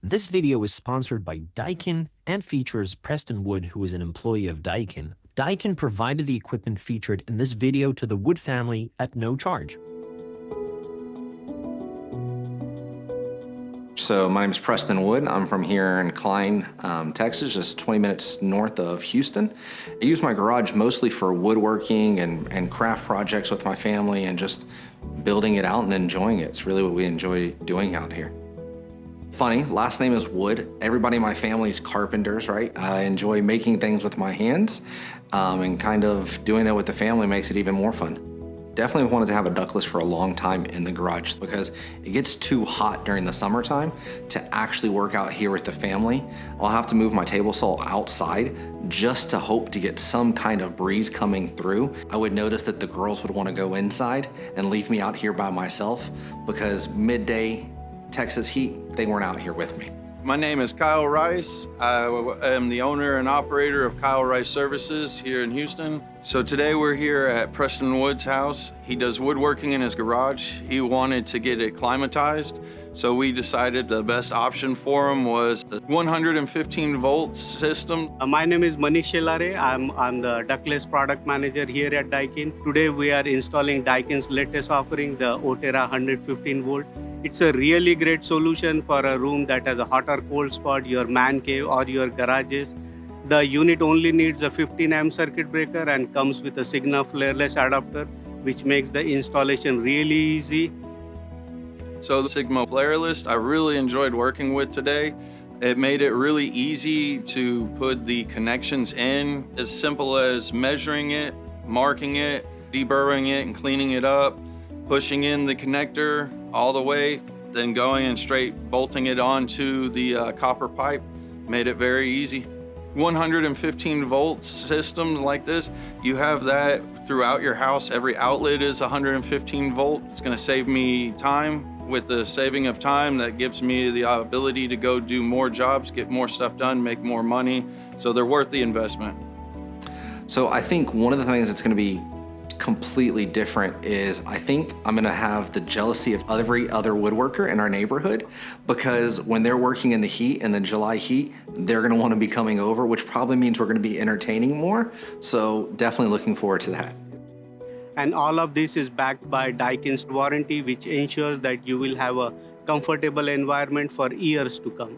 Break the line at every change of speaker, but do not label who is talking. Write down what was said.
This video is sponsored by Daikin and features Preston Wood, who is an employee of Daikin. Daikin provided the equipment featured in this video to the Wood family at no charge.
So my name is Preston Wood. I'm from here in Klein, Texas, just 20 minutes north of Houston. I use my garage mostly for woodworking and craft projects with my family and just building it out and enjoying it. It's really what we enjoy doing out here. Funny, last name is Wood. Everybody in my family is carpenters, right? I enjoy making things with my hands, and kind of doing that with the family makes it even more fun. Definitely wanted to have a ductless for a long time in the garage because it gets too hot during the summertime to actually work out here with the family. I'll have to move my table saw outside just to hope to get some kind of breeze coming through. I would notice that the girls would want to go inside and leave me out here by myself because midday Texas heat, they weren't out here with me.
My name is Kyle Rice. I am the owner and operator of Kyle Rice Services here in Houston. So today we're here at Preston Wood's house. He does woodworking in his garage. He wanted to get it climatized. So we decided the best option for him was a 115 volt system.
My name is Manish Shelare. I'm the Ductless product manager here at Daikin. Today we are installing Daikin's latest offering, the Oterra 115 volt. It's a really great solution for a room that has a hot or cold spot, your man cave or your garages. The unit only needs a 15 amp circuit breaker and comes with a SIGNA flareless adapter, which makes the installation really easy.
So the SIGNA flareless, I really enjoyed working with today. It made it really easy to put the connections in, as simple as measuring it, marking it, deburring it and cleaning it up, pushing in the connector all the way, then going and straight bolting it onto the copper pipe. Made it very easy. 115 volt systems like this, you have that throughout your house. Every outlet is 115 volt. It's gonna save me time. With the saving of time, that gives me the ability to go do more jobs, get more stuff done, make more money. So they're worth the investment.
So I think one of the things that's gonna be completely different is I think I'm gonna have the jealousy of every other woodworker in our neighborhood, because when they're working in the heat, in the July heat, they're gonna wanna be coming over, which probably means we're gonna be entertaining more. So definitely looking forward to that.
And all of this is backed by Daikin's warranty, which ensures that you will have a comfortable environment for years to come.